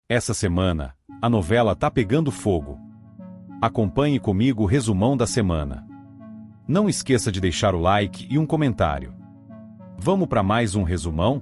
Essa semana, a novela tá pegando fogo. Acompanhe comigo o resumão da semana. Não esqueça de deixar o like e um comentário. Vamos para mais um resumão?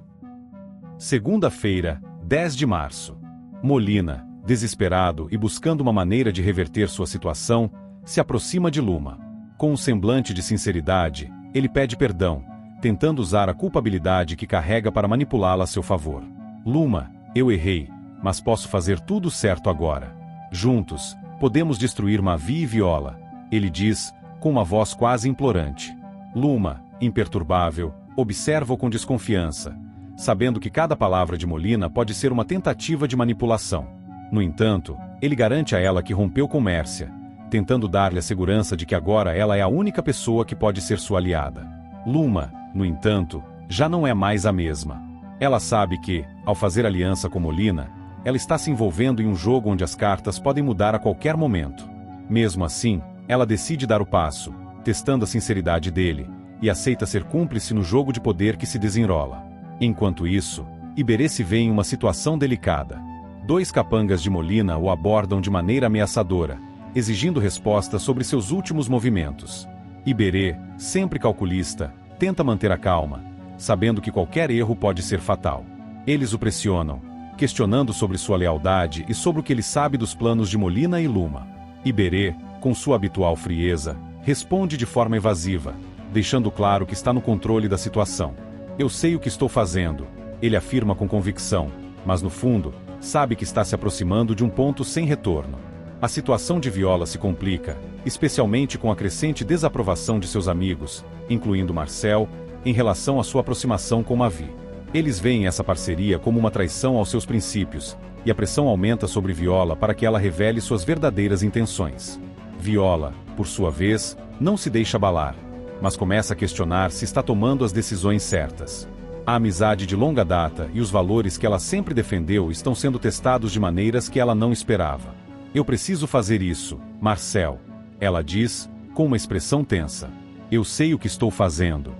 Segunda-feira, 10 de março. Molina, desesperado e buscando uma maneira de reverter sua situação, se aproxima de Luma. Com um semblante de sinceridade, ele pede perdão, tentando usar a culpabilidade que carrega para manipulá-la a seu favor. Luma, eu errei, mas posso fazer tudo certo agora. Juntos, podemos destruir Mavi e Viola, ele diz, com uma voz quase implorante. Luma, imperturbável, observa-o com desconfiança, sabendo que cada palavra de Molina pode ser uma tentativa de manipulação. No entanto, ele garante a ela que rompeu com Mércia, tentando dar-lhe a segurança de que agora ela é a única pessoa que pode ser sua aliada. Luma, no entanto, já não é mais a mesma. Ela sabe que, ao fazer aliança com Molina, ela está se envolvendo em um jogo onde as cartas podem mudar a qualquer momento. Mesmo assim, ela decide dar o passo, testando a sinceridade dele, e aceita ser cúmplice no jogo de poder que se desenrola. Enquanto isso, Iberê se vê em uma situação delicada. Dois capangas de Molina o abordam de maneira ameaçadora, exigindo respostas sobre seus últimos movimentos. Iberê, sempre calculista, tenta manter a calma, sabendo que qualquer erro pode ser fatal. Eles o pressionam, questionando sobre sua lealdade e sobre o que ele sabe dos planos de Molina e Luma. Iberê, com sua habitual frieza, responde de forma evasiva, deixando claro que está no controle da situação. Eu sei o que estou fazendo, ele afirma com convicção, mas no fundo, sabe que está se aproximando de um ponto sem retorno. A situação de Viola se complica, especialmente com a crescente desaprovação de seus amigos, incluindo Marcel, em relação à sua aproximação com Mavi. Eles veem essa parceria como uma traição aos seus princípios, e a pressão aumenta sobre Viola para que ela revele suas verdadeiras intenções. Viola, por sua vez, não se deixa abalar, mas começa a questionar se está tomando as decisões certas. A amizade de longa data e os valores que ela sempre defendeu estão sendo testados de maneiras que ela não esperava. Eu preciso fazer isso, Marcel, ela diz, com uma expressão tensa. Eu sei o que estou fazendo.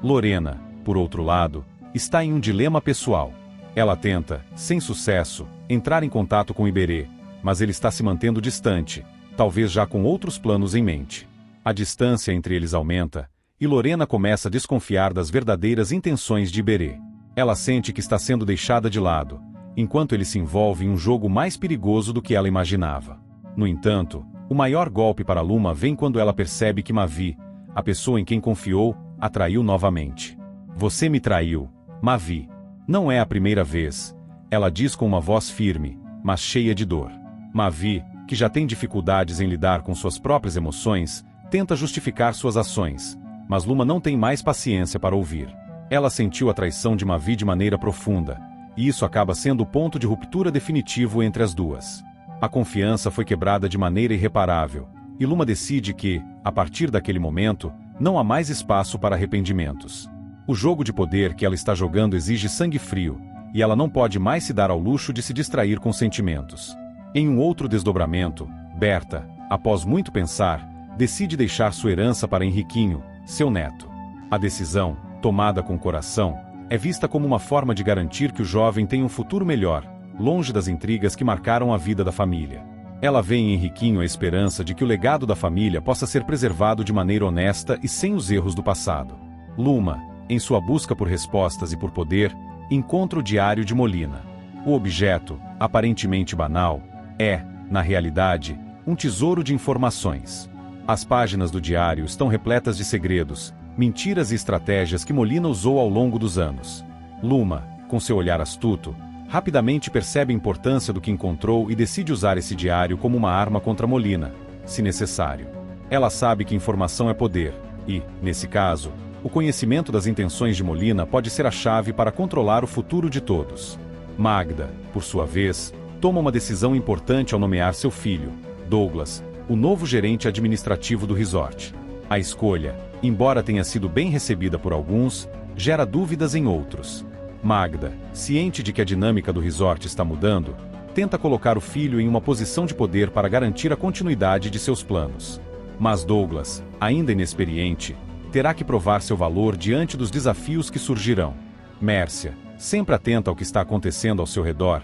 Lorena, por outro lado, está em um dilema pessoal. Ela tenta, sem sucesso, entrar em contato com Iberê, mas ele está se mantendo distante, talvez já com outros planos em mente. A distância entre eles aumenta, e Lorena começa a desconfiar das verdadeiras intenções de Iberê. Ela sente que está sendo deixada de lado, enquanto ele se envolve em um jogo mais perigoso do que ela imaginava. No entanto, o maior golpe para Luma vem quando ela percebe que Mavi, a pessoa em quem confiou, a traiu novamente. Você me traiu, Mavi. Não é a primeira vez, ela diz com uma voz firme, mas cheia de dor. Mavi, que já tem dificuldades em lidar com suas próprias emoções, tenta justificar suas ações, mas Luma não tem mais paciência para ouvir. Ela sentiu a traição de Mavi de maneira profunda, e isso acaba sendo o ponto de ruptura definitivo entre as duas. A confiança foi quebrada de maneira irreparável, e Luma decide que, a partir daquele momento, não há mais espaço para arrependimentos. O jogo de poder que ela está jogando exige sangue frio, e ela não pode mais se dar ao luxo de se distrair com sentimentos. Em um outro desdobramento, Berta, após muito pensar, decide deixar sua herança para Henriquinho, seu neto. A decisão, tomada com coração, é vista como uma forma de garantir que o jovem tenha um futuro melhor, longe das intrigas que marcaram a vida da família. Ela vê em Henriquinho a esperança de que o legado da família possa ser preservado de maneira honesta e sem os erros do passado. Luma, em sua busca por respostas e por poder, encontra o diário de Molina. O objeto, aparentemente banal, é, na realidade, um tesouro de informações. As páginas do diário estão repletas de segredos, mentiras e estratégias que Molina usou ao longo dos anos. Luma, com seu olhar astuto, rapidamente percebe a importância do que encontrou e decide usar esse diário como uma arma contra Molina, se necessário. Ela sabe que informação é poder, e, nesse caso, o conhecimento das intenções de Molina pode ser a chave para controlar o futuro de todos. Magda, por sua vez, toma uma decisão importante ao nomear seu filho, Douglas, o novo gerente administrativo do resort. A escolha, embora tenha sido bem recebida por alguns, gera dúvidas em outros. Magda, ciente de que a dinâmica do resort está mudando, tenta colocar o filho em uma posição de poder para garantir a continuidade de seus planos. Mas Douglas, ainda inexperiente, terá que provar seu valor diante dos desafios que surgirão. Mércia, sempre atenta ao que está acontecendo ao seu redor,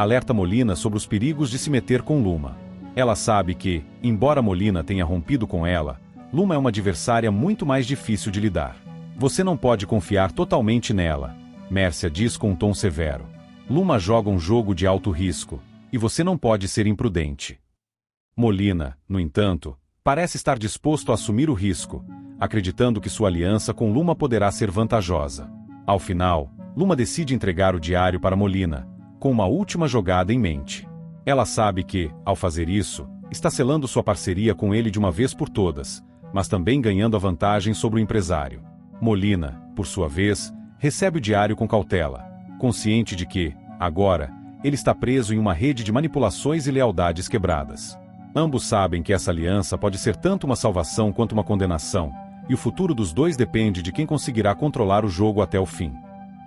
alerta Molina sobre os perigos de se meter com Luma. Ela sabe que, embora Molina tenha rompido com ela, Luma é uma adversária muito mais difícil de lidar. Você não pode confiar totalmente nela, Mércia diz com um tom severo. Luma joga um jogo de alto risco, e você não pode ser imprudente. Molina, no entanto, parece estar disposto a assumir o risco, acreditando que sua aliança com Luma poderá ser vantajosa. Ao final, Luma decide entregar o diário para Molina, com uma última jogada em mente. Ela sabe que, ao fazer isso, está selando sua parceria com ele de uma vez por todas, mas também ganhando a vantagem sobre o empresário. Molina, por sua vez, recebe o diário com cautela, consciente de que, agora, ele está preso em uma rede de manipulações e lealdades quebradas. Ambos sabem que essa aliança pode ser tanto uma salvação quanto uma condenação, e o futuro dos dois depende de quem conseguirá controlar o jogo até o fim.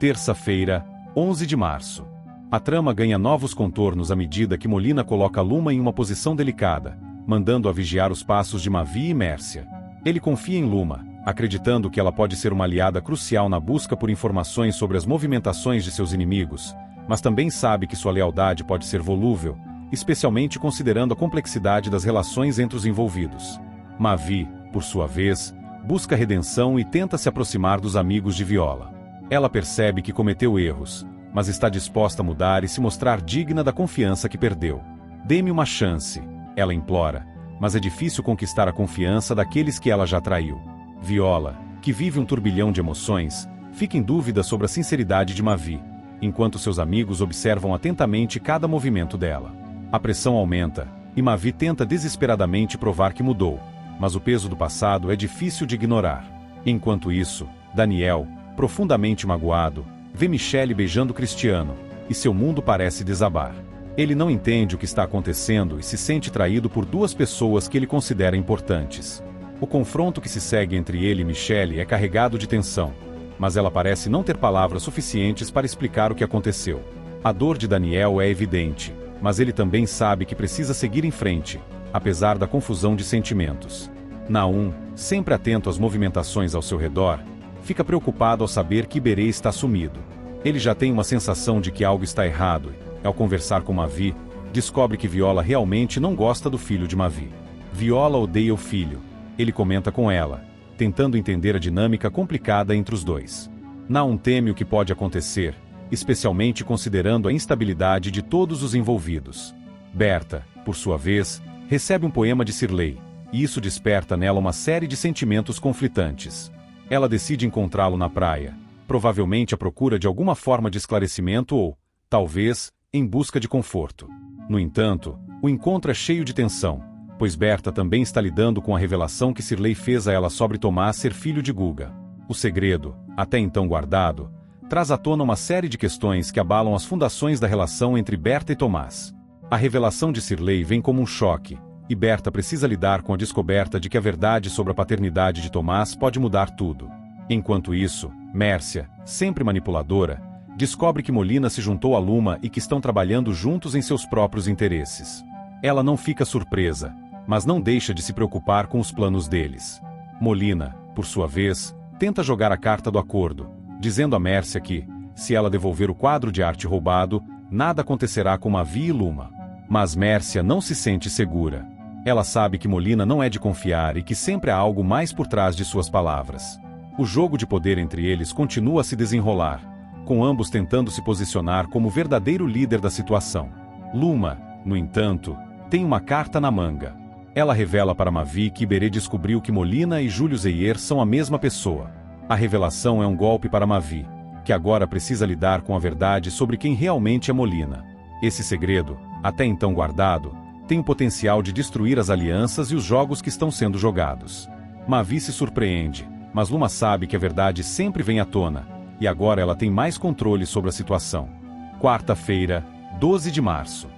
Terça-feira, 11 de março. A trama ganha novos contornos à medida que Molina coloca Luma em uma posição delicada, mandando-a vigiar os passos de Mavi e Mércia. Ele confia em Luma, acreditando que ela pode ser uma aliada crucial na busca por informações sobre as movimentações de seus inimigos, mas também sabe que sua lealdade pode ser volúvel, especialmente considerando a complexidade das relações entre os envolvidos. Mavi, por sua vez, busca redenção e tenta se aproximar dos amigos de Viola. Ela percebe que cometeu erros, mas está disposta a mudar e se mostrar digna da confiança que perdeu. Dê-me uma chance, ela implora, mas é difícil conquistar a confiança daqueles que ela já traiu. Viola, que vive um turbilhão de emoções, fica em dúvida sobre a sinceridade de Mavi, enquanto seus amigos observam atentamente cada movimento dela. A pressão aumenta, e Mavi tenta desesperadamente provar que mudou, mas o peso do passado é difícil de ignorar. Enquanto isso, Daniel, profundamente magoado, vê Michelle beijando Cristiano, e seu mundo parece desabar. Ele não entende o que está acontecendo e se sente traído por duas pessoas que ele considera importantes. O confronto que se segue entre ele e Michelle é carregado de tensão, mas ela parece não ter palavras suficientes para explicar o que aconteceu. A dor de Daniel é evidente, mas ele também sabe que precisa seguir em frente, apesar da confusão de sentimentos. Naum, sempre atento às movimentações ao seu redor, fica preocupado ao saber que Iberê está sumido. Ele já tem uma sensação de que algo está errado e, ao conversar com Mavi, descobre que Viola realmente não gosta do filho de Mavi. Viola odeia o filho. Ele comenta com ela, tentando entender a dinâmica complicada entre os dois. Naum teme o que pode acontecer, especialmente considerando a instabilidade de todos os envolvidos. Berta, por sua vez, recebe um poema de Sirley, e isso desperta nela uma série de sentimentos conflitantes. Ela decide encontrá-lo na praia, provavelmente à procura de alguma forma de esclarecimento ou, talvez, em busca de conforto. No entanto, o encontro é cheio de tensão, pois Berta também está lidando com a revelação que Sirley fez a ela sobre Tomás ser filho de Guga. O segredo, até então guardado, traz à tona uma série de questões que abalam as fundações da relação entre Berta e Tomás. A revelação de Sirley vem como um choque, e Berta precisa lidar com a descoberta de que a verdade sobre a paternidade de Tomás pode mudar tudo. Enquanto isso, Mércia, sempre manipuladora, descobre que Molina se juntou a Luma e que estão trabalhando juntos em seus próprios interesses. Ela não fica surpresa, mas não deixa de se preocupar com os planos deles. Molina, por sua vez, tenta jogar a carta do acordo, dizendo a Mércia que, se ela devolver o quadro de arte roubado, nada acontecerá com Mavi e Luma. Mas Mércia não se sente segura. Ela sabe que Molina não é de confiar e que sempre há algo mais por trás de suas palavras. O jogo de poder entre eles continua a se desenrolar, com ambos tentando se posicionar como verdadeiro líder da situação. Luma, no entanto, tem uma carta na manga. Ela revela para Mavi que Iberê descobriu que Molina e Júlio Zeyer são a mesma pessoa. A revelação é um golpe para Mavi, que agora precisa lidar com a verdade sobre quem realmente é Molina. Esse segredo, até então guardado, tem o potencial de destruir as alianças e os jogos que estão sendo jogados. Mavi se surpreende, mas Luma sabe que a verdade sempre vem à tona, e agora ela tem mais controle sobre a situação. Quarta-feira, 12 de março.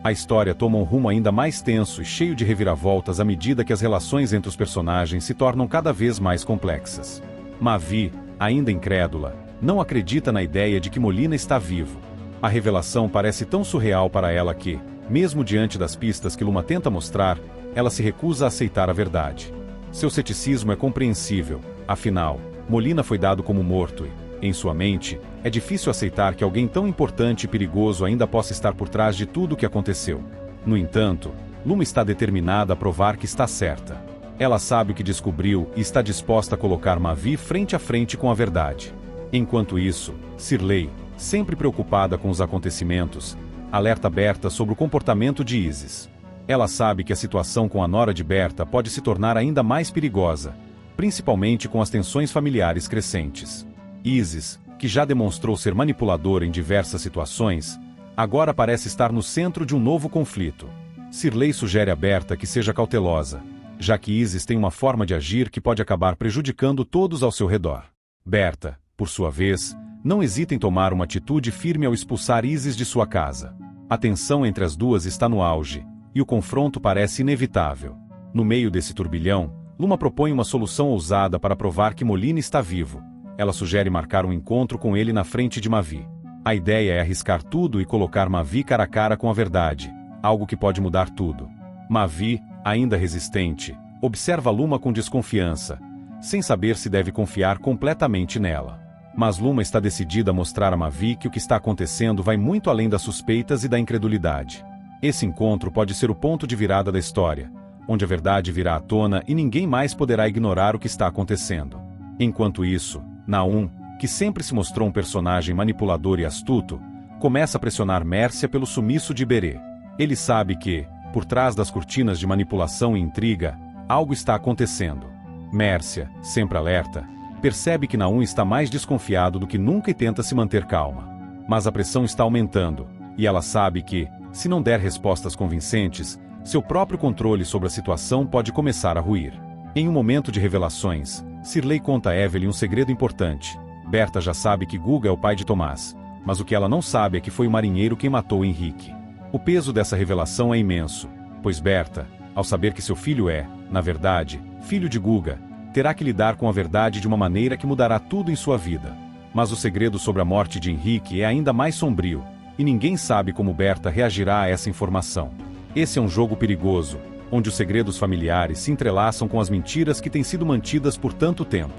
A história toma um rumo ainda mais tenso e cheio de reviravoltas à medida que as relações entre os personagens se tornam cada vez mais complexas. Mavi, ainda incrédula, não acredita na ideia de que Molina está vivo. A revelação parece tão surreal para ela que, mesmo diante das pistas que Luma tenta mostrar, ela se recusa a aceitar a verdade. Seu ceticismo é compreensível, afinal, Molina foi dado como morto e, Em sua mente, é difícil aceitar que alguém tão importante e perigoso ainda possa estar por trás de tudo o que aconteceu. No entanto, Luma está determinada a provar que está certa. Ela sabe o que descobriu e está disposta a colocar Mavi frente a frente com a verdade. Enquanto isso, Sirley, sempre preocupada com os acontecimentos, alerta Berta sobre o comportamento de Isis. Ela sabe que a situação com a nora de Berta pode se tornar ainda mais perigosa, principalmente com as tensões familiares crescentes. Isis, que já demonstrou ser manipuladora em diversas situações, agora parece estar no centro de um novo conflito. Sirley sugere a Berta que seja cautelosa, já que Isis tem uma forma de agir que pode acabar prejudicando todos ao seu redor. Berta, por sua vez, não hesita em tomar uma atitude firme ao expulsar Isis de sua casa. A tensão entre as duas está no auge, e o confronto parece inevitável. No meio desse turbilhão, Luma propõe uma solução ousada para provar que Molina está vivo. Ela sugere marcar um encontro com ele na frente de Mavi. A ideia é arriscar tudo e colocar Mavi cara a cara com a verdade, algo que pode mudar tudo. Mavi, ainda resistente, observa Luma com desconfiança, sem saber se deve confiar completamente nela. Mas Luma está decidida a mostrar a Mavi que o que está acontecendo vai muito além das suspeitas e da incredulidade. Esse encontro pode ser o ponto de virada da história, onde a verdade virá à tona e ninguém mais poderá ignorar o que está acontecendo. Enquanto isso, Naum, que sempre se mostrou um personagem manipulador e astuto, começa a pressionar Mércia pelo sumiço de Iberê. Ele sabe que, por trás das cortinas de manipulação e intriga, algo está acontecendo. Mércia, sempre alerta, percebe que Naum está mais desconfiado do que nunca e tenta se manter calma. Mas a pressão está aumentando, e ela sabe que, se não der respostas convincentes, seu próprio controle sobre a situação pode começar a ruir. Em um momento de revelações, Sirley conta a Evelyn um segredo importante. Berta já sabe que Guga é o pai de Tomás, mas o que ela não sabe é que foi o marinheiro quem matou Henrique. O peso dessa revelação é imenso, pois Berta, ao saber que seu filho é, na verdade, filho de Guga, terá que lidar com a verdade de uma maneira que mudará tudo em sua vida. Mas o segredo sobre a morte de Henrique é ainda mais sombrio, e ninguém sabe como Berta reagirá a essa informação. Esse é um jogo perigoso, onde os segredos familiares se entrelaçam com as mentiras que têm sido mantidas por tanto tempo.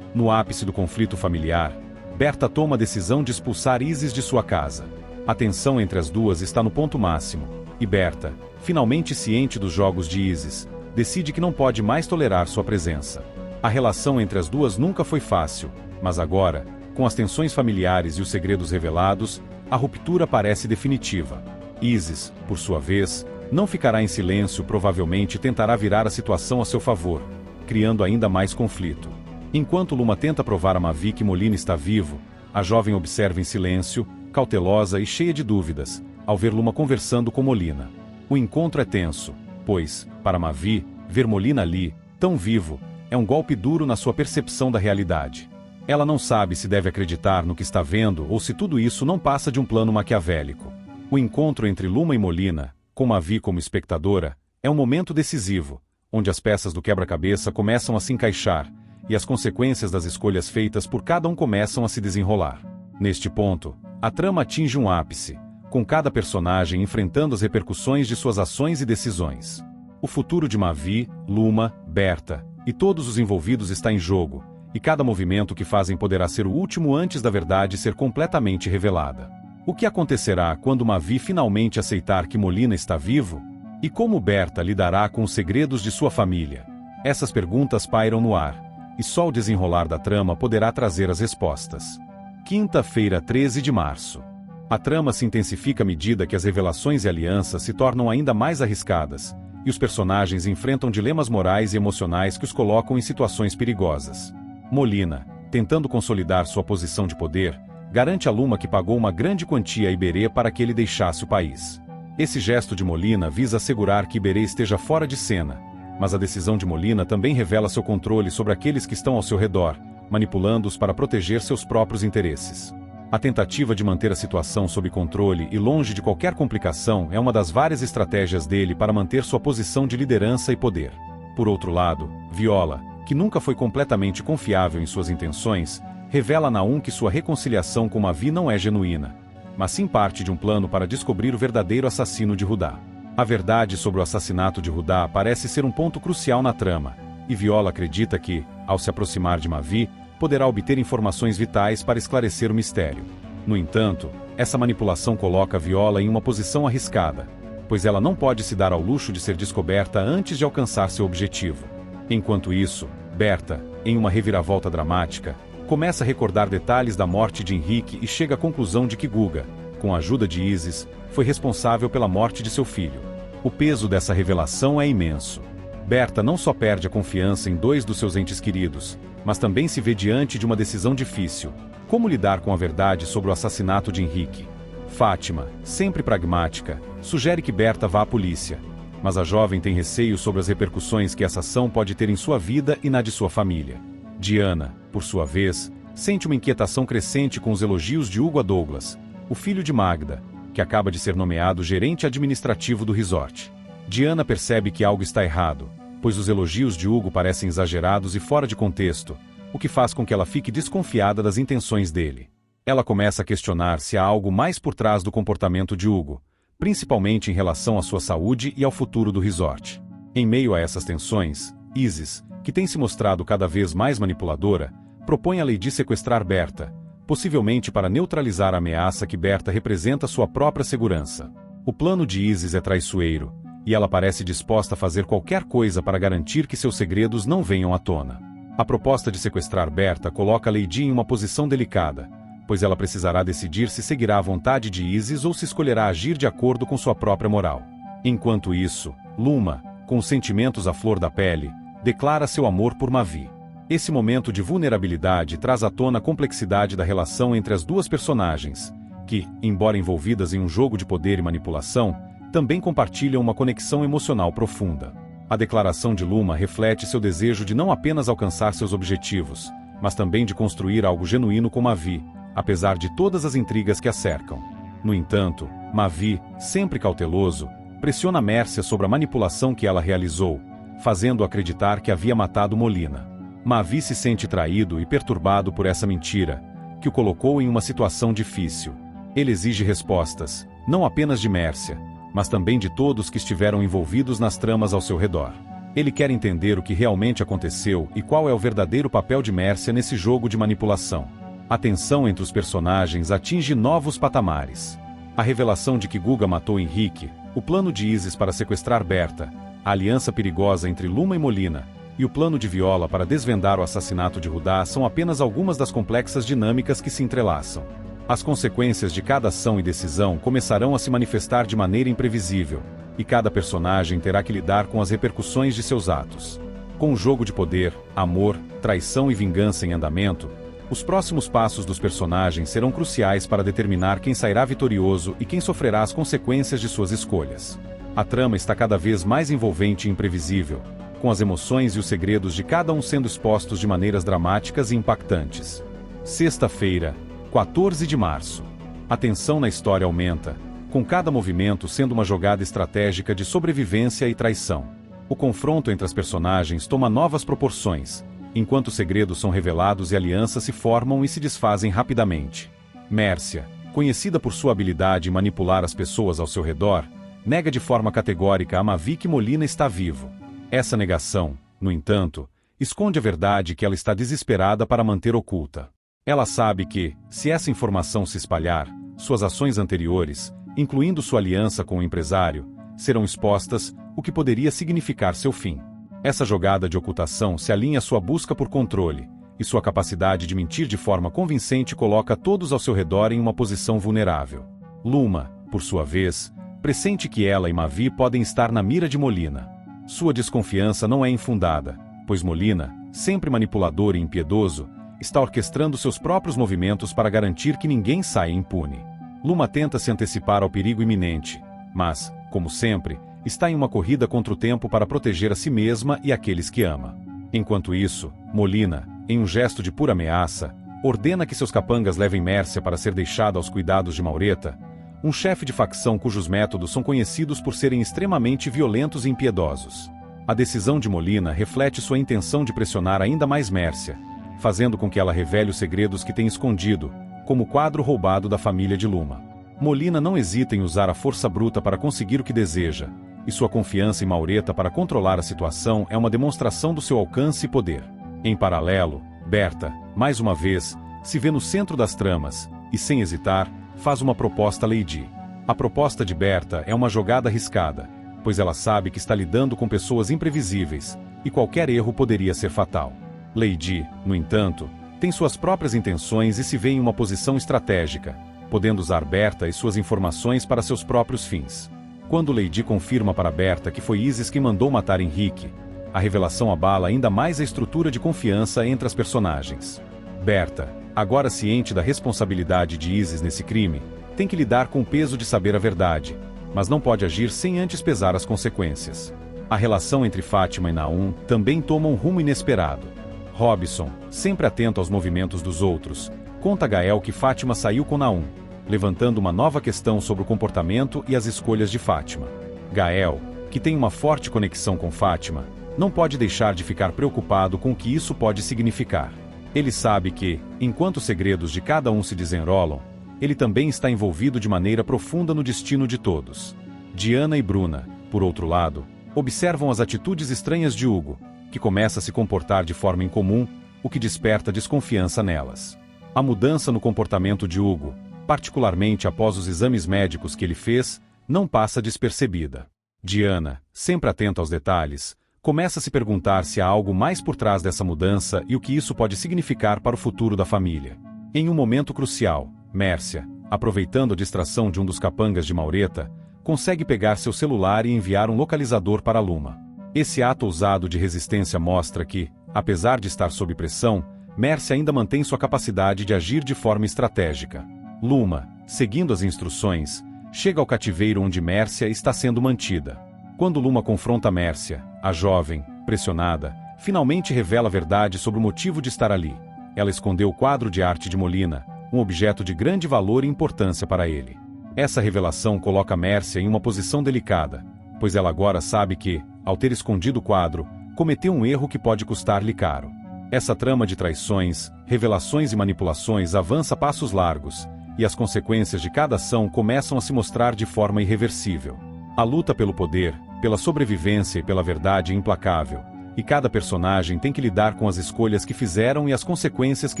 No ápice do conflito familiar, Berta toma a decisão de expulsar Isis de sua casa. A tensão entre as duas está no ponto máximo, e Berta, finalmente ciente dos jogos de Isis, decide que não pode mais tolerar sua presença. A relação entre as duas nunca foi fácil, mas agora, com as tensões familiares e os segredos revelados, a ruptura parece definitiva. Isis, por sua vez, não ficará em silêncio e provavelmente tentará virar a situação a seu favor, criando ainda mais conflito. Enquanto Luma tenta provar a Mavi que Molina está vivo, a jovem observa em silêncio, cautelosa e cheia de dúvidas, ao ver Luma conversando com Molina. O encontro é tenso, pois, para Mavi, ver Molina ali, tão vivo, é um golpe duro na sua percepção da realidade. Ela não sabe se deve acreditar no que está vendo ou se tudo isso não passa de um plano maquiavélico. O encontro entre Luma e Molina, com Mavi como espectadora, é um momento decisivo, onde as peças do quebra-cabeça começam a se encaixar, e as consequências das escolhas feitas por cada um começam a se desenrolar. Neste ponto, a trama atinge um ápice, com cada personagem enfrentando as repercussões de suas ações e decisões. O futuro de Mavi, Luma, Berta e todos os envolvidos está em jogo, e cada movimento que fazem poderá ser o último antes da verdade ser completamente revelada. O que acontecerá quando Mavi finalmente aceitar que Molina está vivo? E como Berta lidará com os segredos de sua família? Essas perguntas pairam no ar, e só o desenrolar da trama poderá trazer as respostas. Quinta-feira, 13 de março. A trama se intensifica à medida que as revelações e alianças se tornam ainda mais arriscadas, e os personagens enfrentam dilemas morais e emocionais que os colocam em situações perigosas. Molina, tentando consolidar sua posição de poder, garante a Luma que pagou uma grande quantia a Iberê para que ele deixasse o país. Esse gesto de Molina visa assegurar que Iberê esteja fora de cena, mas a decisão de Molina também revela seu controle sobre aqueles que estão ao seu redor, manipulando-os para proteger seus próprios interesses. A tentativa de manter a situação sob controle e longe de qualquer complicação é uma das várias estratégias dele para manter sua posição de liderança e poder. Por outro lado, Viola, que nunca foi completamente confiável em suas intenções, revela a Naum que sua reconciliação com Mavi não é genuína, mas sim parte de um plano para descobrir o verdadeiro assassino de Rudá. A verdade sobre o assassinato de Rudá parece ser um ponto crucial na trama, e Viola acredita que, ao se aproximar de Mavi, poderá obter informações vitais para esclarecer o mistério. No entanto, essa manipulação coloca Viola em uma posição arriscada, pois ela não pode se dar ao luxo de ser descoberta antes de alcançar seu objetivo. Enquanto isso, Berta, em uma reviravolta dramática, começa a recordar detalhes da morte de Henrique e chega à conclusão de que Guga, com a ajuda de Isis, foi responsável pela morte de seu filho. O peso dessa revelação é imenso. Berta não só perde a confiança em 2 dos seus entes queridos, mas também se vê diante de uma decisão difícil: como lidar com a verdade sobre o assassinato de Henrique. Fátima, sempre pragmática, sugere que Berta vá à polícia, mas a jovem tem receio sobre as repercussões que essa ação pode ter em sua vida e na de sua família. Diana, por sua vez, sente uma inquietação crescente com os elogios de Hugo a Douglas, o filho de Magda, que acaba de ser nomeado gerente administrativo do resort. Diana percebe que algo está errado, pois os elogios de Hugo parecem exagerados e fora de contexto, o que faz com que ela fique desconfiada das intenções dele. Ela começa a questionar se há algo mais por trás do comportamento de Hugo, principalmente em relação à sua saúde e ao futuro do resort. Em meio a essas tensões, Isis, que tem se mostrado cada vez mais manipuladora, propõe a Lady sequestrar Berta, possivelmente para neutralizar a ameaça que Berta representa à sua própria segurança. O plano de Isis é traiçoeiro, e ela parece disposta a fazer qualquer coisa para garantir que seus segredos não venham à tona. A proposta de sequestrar Berta coloca Lady em uma posição delicada, pois ela precisará decidir se seguirá a vontade de Isis ou se escolherá agir de acordo com sua própria moral. Enquanto isso, Luma, com os sentimentos à flor da pele, declara seu amor por Mavi. Esse momento de vulnerabilidade traz à tona a complexidade da relação entre as duas personagens, que, embora envolvidas em um jogo de poder e manipulação, também compartilham uma conexão emocional profunda. A declaração de Luma reflete seu desejo de não apenas alcançar seus objetivos, mas também de construir algo genuíno com Mavi, apesar de todas as intrigas que a cercam. No entanto, Mavi, sempre cauteloso, pressiona Mércia sobre a manipulação que ela realizou, fazendo-o acreditar que havia matado Molina. Mavi se sente traído e perturbado por essa mentira, que o colocou em uma situação difícil. Ele exige respostas, não apenas de Mércia, mas também de todos que estiveram envolvidos nas tramas ao seu redor. Ele quer entender o que realmente aconteceu e qual é o verdadeiro papel de Mércia nesse jogo de manipulação. A tensão entre os personagens atinge novos patamares. A revelação de que Guga matou Henrique, o plano de Isis para sequestrar Berta, a aliança perigosa entre Luma e Molina, e o plano de Viola para desvendar o assassinato de Rudá são apenas algumas das complexas dinâmicas que se entrelaçam. As consequências de cada ação e decisão começarão a se manifestar de maneira imprevisível, e cada personagem terá que lidar com as repercussões de seus atos. Com o jogo de poder, amor, traição e vingança em andamento, os próximos passos dos personagens serão cruciais para determinar quem sairá vitorioso e quem sofrerá as consequências de suas escolhas. A trama está cada vez mais envolvente e imprevisível, com as emoções e os segredos de cada um sendo expostos de maneiras dramáticas e impactantes. Sexta-feira, 14 de março. A tensão na história aumenta, com cada movimento sendo uma jogada estratégica de sobrevivência e traição. O confronto entre as personagens toma novas proporções, enquanto segredos são revelados e alianças se formam e se desfazem rapidamente. Mércia, conhecida por sua habilidade em manipular as pessoas ao seu redor, nega de forma categórica a Mavi que Molina está vivo. Essa negação, no entanto, esconde a verdade que ela está desesperada para manter oculta. Ela sabe que, se essa informação se espalhar, suas ações anteriores, incluindo sua aliança com o empresário, serão expostas, o que poderia significar seu fim. Essa jogada de ocultação se alinha à sua busca por controle, e sua capacidade de mentir de forma convincente coloca todos ao seu redor em uma posição vulnerável. Luma, por sua vez, pressente que ela e Mavi podem estar na mira de Molina. Sua desconfiança não é infundada, pois Molina, sempre manipulador e impiedoso, está orquestrando seus próprios movimentos para garantir que ninguém saia impune. Luma tenta se antecipar ao perigo iminente, mas, como sempre, está em uma corrida contra o tempo para proteger a si mesma e aqueles que ama. Enquanto isso, Molina, em um gesto de pura ameaça, ordena que seus capangas levem Mércia para ser deixada aos cuidados de Maureta, um chefe de facção cujos métodos são conhecidos por serem extremamente violentos e impiedosos. A decisão de Molina reflete sua intenção de pressionar ainda mais Mércia, fazendo com que ela revele os segredos que tem escondido, como o quadro roubado da família de Luma. Molina não hesita em usar a força bruta para conseguir o que deseja, e sua confiança em Maureta para controlar a situação é uma demonstração do seu alcance e poder. Em paralelo, Berta, Mais uma vez, se vê no centro das tramas, e sem hesitar, faz uma proposta a Lady. A proposta de Berta é uma jogada arriscada, pois ela sabe que está lidando com pessoas imprevisíveis, e qualquer erro poderia ser fatal. Lady, no entanto, tem suas próprias intenções e se vê em uma posição estratégica, podendo usar Berta e suas informações para seus próprios fins. Quando Lady confirma para Berta que foi Isis quem mandou matar Henrique, a revelação abala ainda mais a estrutura de confiança entre as personagens. Berta, agora ciente da responsabilidade de Isis nesse crime, tem que lidar com o peso de saber a verdade, mas não pode agir sem antes pesar as consequências. A relação entre Fátima e Naum também toma um rumo inesperado. Robson, sempre atento aos movimentos dos outros, conta a Gael que Fátima saiu com Naum, levantando uma nova questão sobre o comportamento e as escolhas de Fátima. Gael, que tem uma forte conexão com Fátima, não pode deixar de ficar preocupado com o que isso pode significar. Ele sabe que, enquanto os segredos de cada um se desenrolam, ele também está envolvido de maneira profunda no destino de todos. Diana e Bruna, por outro lado, observam as atitudes estranhas de Hugo, que começa a se comportar de forma incomum, o que desperta desconfiança nelas. A mudança no comportamento de Hugo, particularmente após os exames médicos que ele fez, não passa despercebida. Diana, sempre atenta aos detalhes, começa a se perguntar se há algo mais por trás dessa mudança e o que isso pode significar para o futuro da família. Em um momento crucial, Mércia, aproveitando a distração de um dos capangas de Maureta, consegue pegar seu celular e enviar um localizador para Luma. Esse ato ousado de resistência mostra que, apesar de estar sob pressão, Mércia ainda mantém sua capacidade de agir de forma estratégica. Luma, seguindo as instruções, chega ao cativeiro onde Mércia está sendo mantida. Quando Luma confronta Mércia, a jovem, pressionada, finalmente revela a verdade sobre o motivo de estar ali. Ela escondeu o quadro de arte de Molina, um objeto de grande valor e importância para ele. Essa revelação coloca Mércia em uma posição delicada, pois ela agora sabe que, ao ter escondido o quadro, cometeu um erro que pode custar-lhe caro. Essa trama de traições, revelações e manipulações avança a passos largos, e as consequências de cada ação começam a se mostrar de forma irreversível. A luta pelo poder, pela sobrevivência e pela verdade é implacável, e cada personagem tem que lidar com as escolhas que fizeram e as consequências que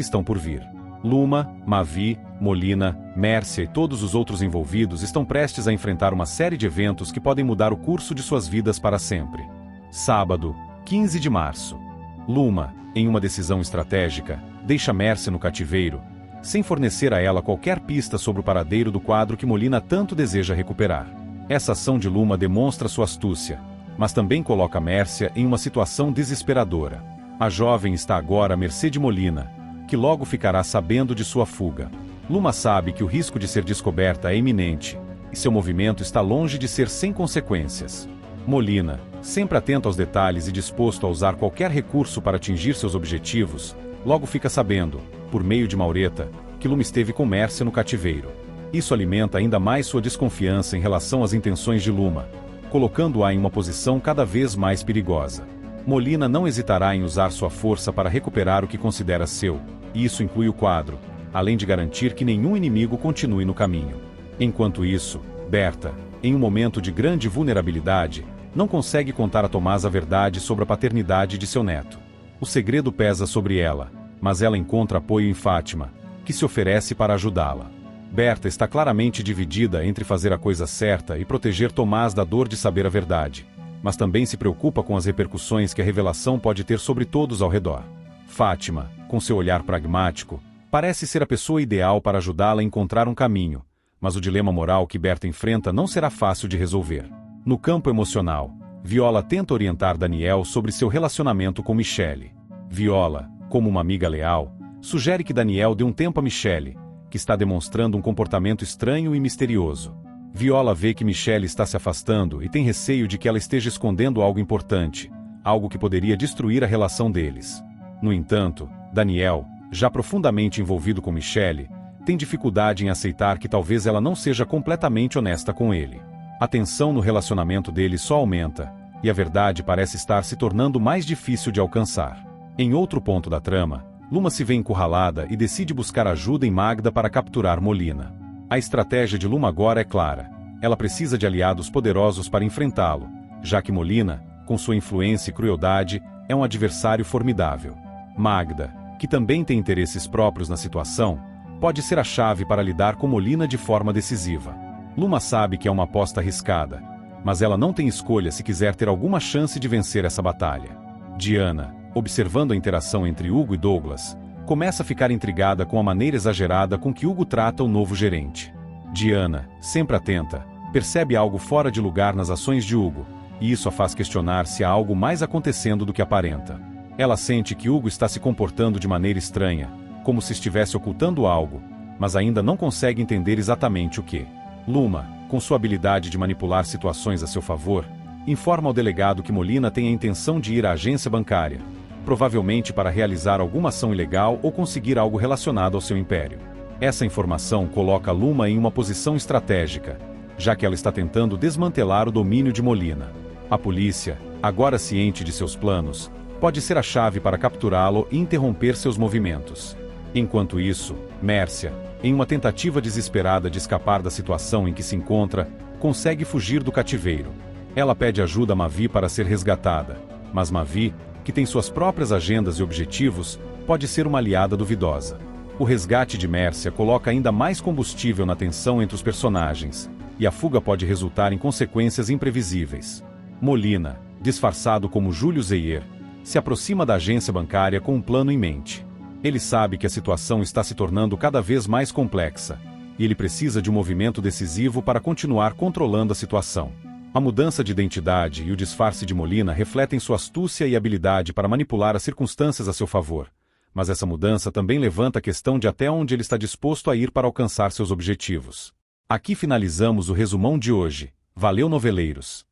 estão por vir. Luma, Mavi, Molina, Mércia e todos os outros envolvidos estão prestes a enfrentar uma série de eventos que podem mudar o curso de suas vidas para sempre. Sábado, 15 de março. Luma, em uma decisão estratégica, deixa Mércia no cativeiro, sem fornecer a ela qualquer pista sobre o paradeiro do quadro que Molina tanto deseja recuperar. Essa ação de Luma demonstra sua astúcia, mas também coloca Mércia em uma situação desesperadora. A jovem está agora à mercê de Molina, que logo ficará sabendo de sua fuga. Luma sabe que o risco de ser descoberta é iminente, e seu movimento está longe de ser sem consequências. Molina, sempre atento aos detalhes e disposto a usar qualquer recurso para atingir seus objetivos, logo fica sabendo, por meio de Maureta, que Luma esteve com Mércia no cativeiro. Isso alimenta ainda mais sua desconfiança em relação às intenções de Luma, colocando-a em uma posição cada vez mais perigosa. Molina não hesitará em usar sua força para recuperar o que considera seu, e isso inclui o quadro, além de garantir que nenhum inimigo continue no caminho. Enquanto isso, Berta, em um momento de grande vulnerabilidade, não consegue contar a Tomás a verdade sobre a paternidade de seu neto. O segredo pesa sobre ela, mas ela encontra apoio em Fátima, que se oferece para ajudá-la. Berta está claramente dividida entre fazer a coisa certa e proteger Tomás da dor de saber a verdade, mas também se preocupa com as repercussões que a revelação pode ter sobre todos ao redor. Fátima, com seu olhar pragmático, parece ser a pessoa ideal para ajudá-la a encontrar um caminho, mas o dilema moral que Berta enfrenta não será fácil de resolver. No campo emocional, Viola tenta orientar Daniel sobre seu relacionamento com Michele. Viola, como uma amiga leal, sugere que Daniel dê um tempo a Michele, que está demonstrando um comportamento estranho e misterioso. Viola vê que Michele está se afastando e tem receio de que ela esteja escondendo algo importante, algo que poderia destruir a relação deles. No entanto, Daniel, já profundamente envolvido com Michele, tem dificuldade em aceitar que talvez ela não seja completamente honesta com ele. A tensão no relacionamento deles só aumenta, e a verdade parece estar se tornando mais difícil de alcançar. Em outro ponto da trama, Luma se vê encurralada e decide buscar ajuda em Magda para capturar Molina. A estratégia de Luma agora é clara. Ela precisa de aliados poderosos para enfrentá-lo, já que Molina, com sua influência e crueldade, é um adversário formidável. Magda, que também tem interesses próprios na situação, pode ser a chave para lidar com Molina de forma decisiva. Luma sabe que é uma aposta arriscada, mas ela não tem escolha se quiser ter alguma chance de vencer essa batalha. Diana, observando a interação entre Hugo e Douglas, começa a ficar intrigada com a maneira exagerada com que Hugo trata o novo gerente. Diana, sempre atenta, percebe algo fora de lugar nas ações de Hugo, e isso a faz questionar se há algo mais acontecendo do que aparenta. Ela sente que Hugo está se comportando de maneira estranha, como se estivesse ocultando algo, mas ainda não consegue entender exatamente o que. Luma, com sua habilidade de manipular situações a seu favor, informa ao delegado que Molina tem a intenção de ir à agência bancária, provavelmente para realizar alguma ação ilegal ou conseguir algo relacionado ao seu império. Essa informação coloca Luma em uma posição estratégica, já que ela está tentando desmantelar o domínio de Molina. A polícia, agora ciente de seus planos, pode ser a chave para capturá-lo e interromper seus movimentos. Enquanto isso, Mércia, em uma tentativa desesperada de escapar da situação em que se encontra, consegue fugir do cativeiro. Ela pede ajuda a Mavi para ser resgatada, mas Mavi, que tem suas próprias agendas e objetivos, pode ser uma aliada duvidosa. O resgate de Mércia coloca ainda mais combustível na tensão entre os personagens, e a fuga pode resultar em consequências imprevisíveis. Molina, disfarçado como Júlio Zeyer, se aproxima da agência bancária com um plano em mente. Ele sabe que a situação está se tornando cada vez mais complexa, e ele precisa de um movimento decisivo para continuar controlando a situação. A mudança de identidade e o disfarce de Molina refletem sua astúcia e habilidade para manipular as circunstâncias a seu favor, mas essa mudança também levanta a questão de até onde ele está disposto a ir para alcançar seus objetivos. Aqui finalizamos o resumão de hoje. Valeu, noveleiros!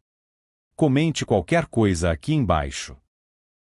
Comente qualquer coisa aqui embaixo.